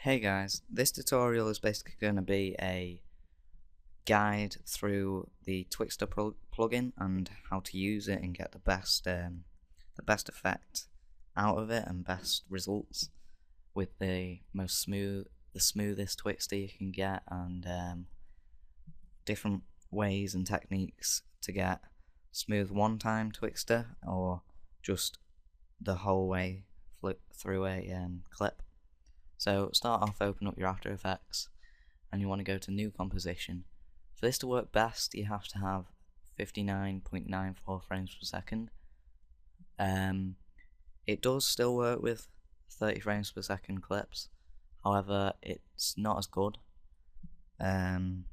Hey guys, this tutorial is basically going to be a guide through the Twixtor plugin and how to use it and get the best effect out of it and best results with the smoothest Twixtor you can get, and different ways and techniques to get smooth one-time Twixtor or just the whole way through a clip. So start off, open up your After Effects, and you want to go to New Composition. For this to work best, you have to have 59.94 frames per second. It does still work with 30 frames per second clips, however it's not as good, and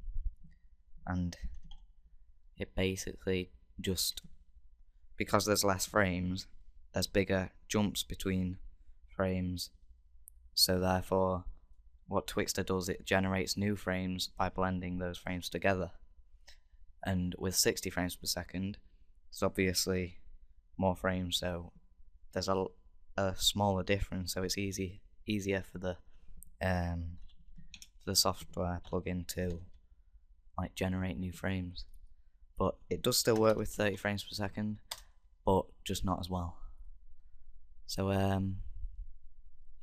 it basically just, because there's less frames, there's bigger jumps between frames. So therefore, what Twixtor does, it generates new frames by blending those frames together. And with 60 frames per second, it's obviously more frames, so there's a smaller difference. So it's easier for the software plugin to generate new frames. But it does still work with 30 frames per second, but just not as well. So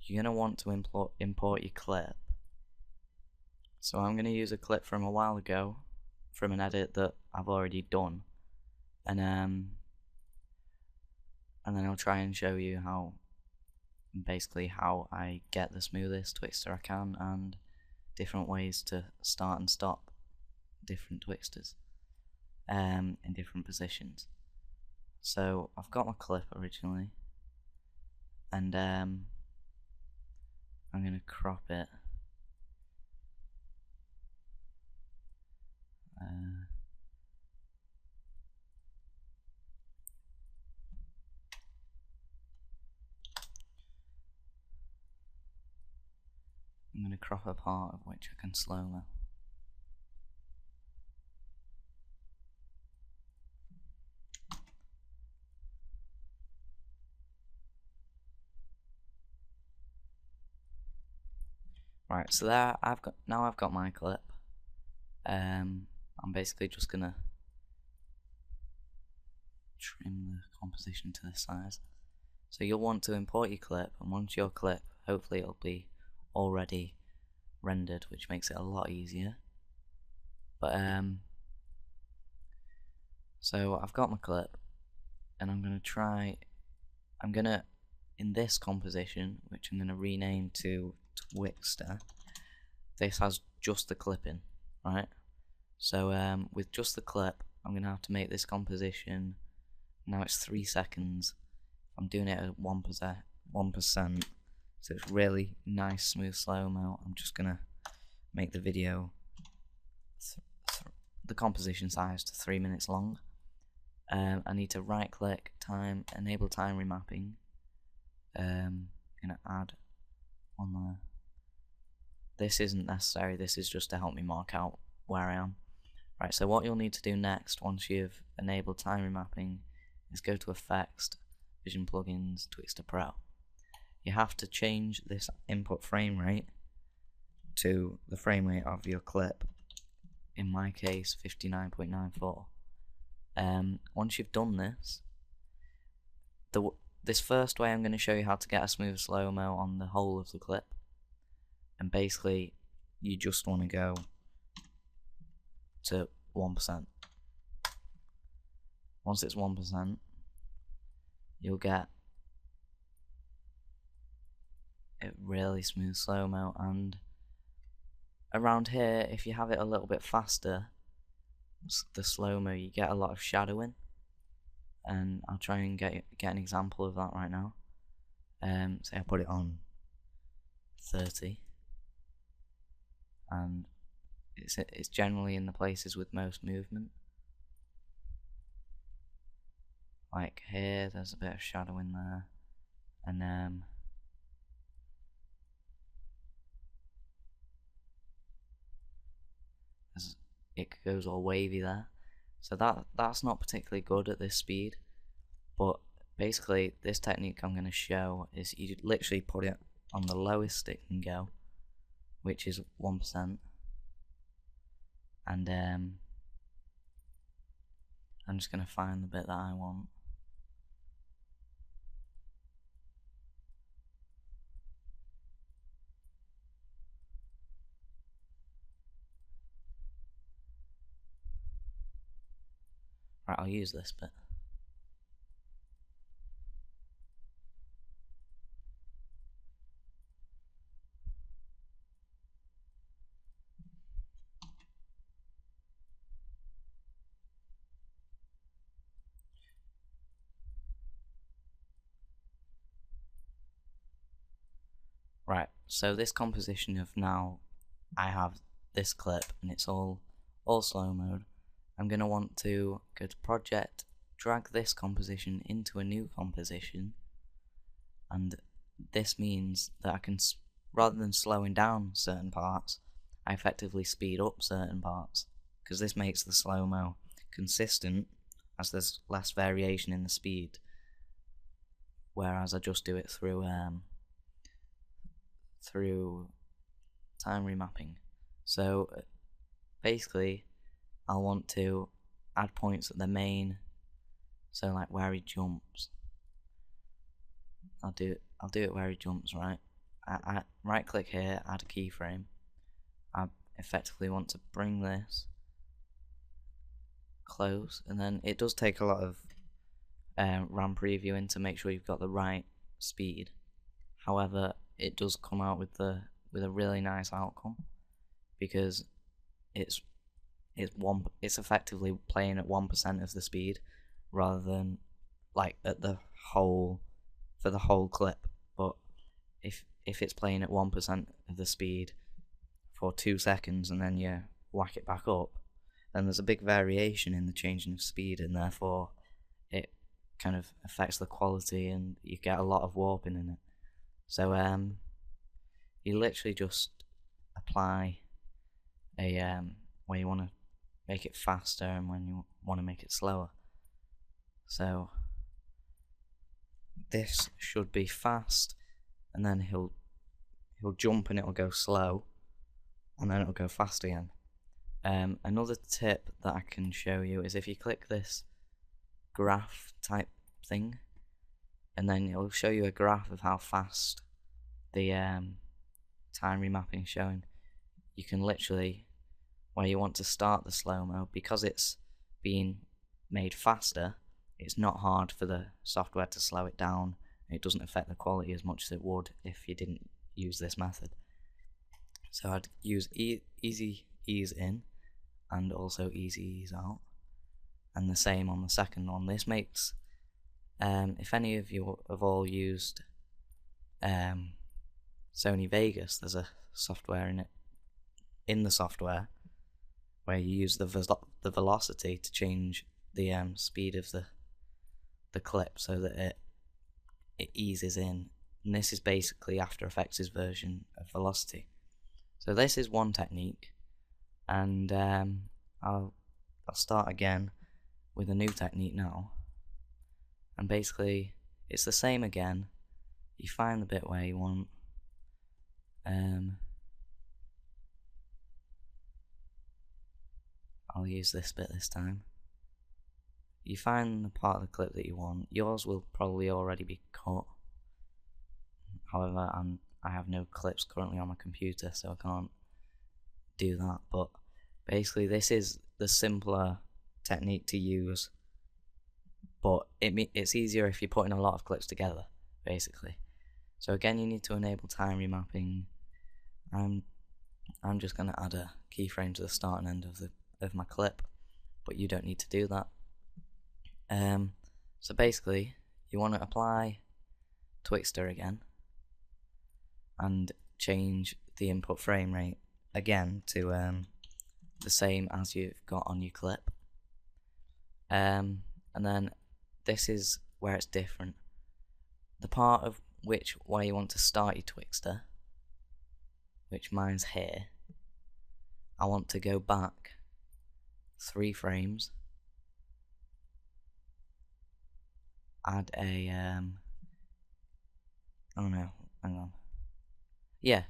you're going to want to import your clip. So I'm going to use a clip from a while ago from an edit that I've already done, and then I'll try and show you how I get the smoothest Twixtor I can, and different ways to start and stop different Twixtors in different positions. So I've got my clip originally, and I'm going to crop it. I'm going to crop a part of which I can slow-mo. Right, so there I've got my clip. I'm basically just gonna trim the composition to this size. So you'll want to import your clip, and once your clip, hopefully it'll be already rendered, which makes it a lot easier. But so I've got my clip, and I'm gonna in this composition, which I'm gonna rename to Twixtor, this has just the clip in, right? So with just the clip, I'm gonna have to make this composition. Now it's 3 seconds. I'm doing it at 1%, so it's really nice, smooth slow-mo. I'm just gonna make the video the composition size to 3 minutes long. I need to right-click, enable time remapping. I'm gonna add on there. This isn't necessary, this is just to help me mark out where I am. Right, so what you'll need to do next, once you've enabled time remapping, is go to Effects, Vision Plugins, Twixtor Pro. You have to change this input frame rate to the frame rate of your clip, in my case 59.94. Once you've done this, this first way I'm going to show you how to get a smooth slow-mo on the whole of the clip. And basically, you just want to go to 1%. Once it's 1%, you'll get a really smooth slow-mo. And around here, if you have it a little bit faster, the slow-mo, you get a lot of shadowing. And I'll try and get an example of that right now. Say I put it on 30. And it's generally in the places with most movement. Like here, there's a bit of shadow in there, and it goes all wavy there. So that's not particularly good at this speed. But basically, this technique I'm going to show is you literally put it on the lowest it can go, which is 1%, and I'm just going to find the bit that I want. Right, I'll use this bit. Right, so this composition of now I have this clip and it's all slow mode. I'm going to want to go to project, drag this composition into a new composition, and this means that I can, rather than slowing down certain parts, I effectively speed up certain parts, because this makes the slow-mo consistent as there's less variation in the speed, whereas I just do it through time remapping. So basically I'll want to add points at the main, so like where he jumps. I'll do it where he jumps, right? I right click here, add a keyframe. I effectively want to bring this close, and then it does take a lot of RAM previewing to make sure you've got the right speed. However, it does come out with a really nice outcome, because it's effectively playing at 1% of the speed rather than like at the whole for the whole clip. But if it's playing at 1% of the speed for 2 seconds and then you whack it back up, then there's a big variation in the changing of speed, and therefore it kind of affects the quality and you get a lot of warping in it. So you literally just apply a when you want to make it faster and when you want to make it slower. So this should be fast, and then he'll jump and it'll go slow, and then it'll go fast again. Another tip that I can show you is if you click this graph type thing, and then it'll show you a graph of how fast the time remapping is showing. You can literally, where you want to start the slow-mo, because it's being made faster, it's not hard for the software to slow it down. It doesn't affect the quality as much as it would if you didn't use this method. So I'd use easy ease in and also easy ease out, and the same on the second one. This makes, if any of you have all used Sony Vegas, there's a software in the software where you use the velocity to change the speed of the clip so that it eases in, and this is basically After Effects' version of velocity. So this is one technique, and I'll start again with a new technique now, and basically it's the same again. You find the bit where you want, I'll use this bit this time. You find the part of the clip that you want. Yours will probably already be cut. However, I have no clips currently on my computer, so I can't do that. But basically, this is the simpler technique to use, but it's easier if you're putting a lot of clips together, basically. So again, you need to enable time remapping. I'm just going to add a keyframe to the start and end of my clip, but you don't need to do that. So basically, you want to apply Twixtor again and change the input frame rate again to the same as you've got on your clip. And then this is where it's different. The part of where you want to start your Twixtor, which mine's here, I want to go back 3 frames, add a oh no, hang on. Yeah.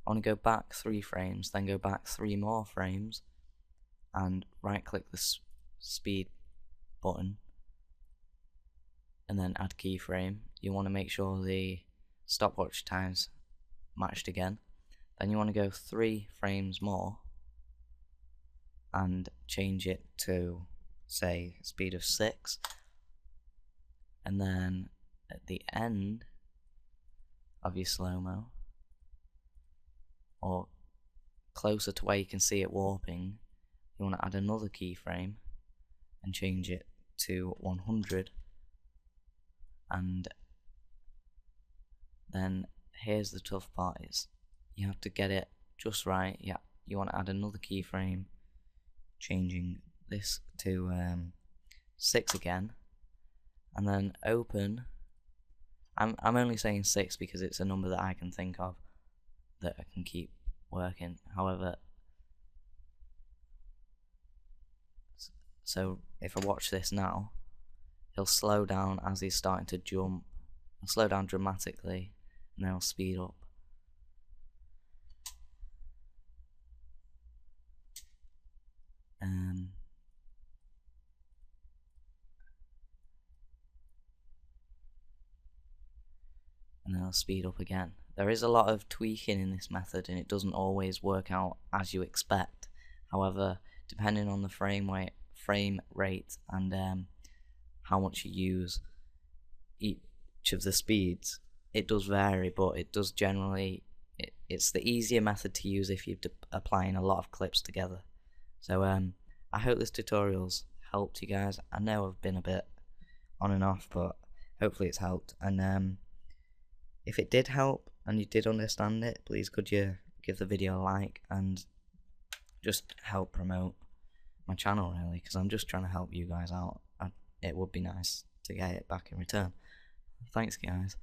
I want to go back 3 frames, then go back 3 more frames, and right click the speed button, and then add keyframe. You want to make sure the stopwatch time's matched again. Then you want to go 3 frames more and change it to, say, speed of 6, and then at the end of your slow-mo, or closer to where you can see it warping, you want to add another keyframe and change it to 100, and then here's the tough part, is you have to get it just right. Yeah, you want to add another keyframe, changing this to 6 again, and then open. I'm only saying 6 because it's a number that I can think of that I can keep working. However, so if I watch this now, he'll slow down as he's starting to jump. He'll slow down dramatically, and then he'll speed up. And then I'll speed up again. There is a lot of tweaking in this method, and it doesn't always work out as you expect. However, depending on the frame rate and how much you use each of the speeds, it does vary, but it does generally, it's the easier method to use if you're applying a lot of clips together. So I hope this tutorial's helped you guys. I know I've been a bit on and off, but hopefully it's helped. And if it did help and you did understand it, please could you give the video a like and just help promote my channel, really, because I'm just trying to help you guys out. It would be nice to get it back in return. Thanks, guys.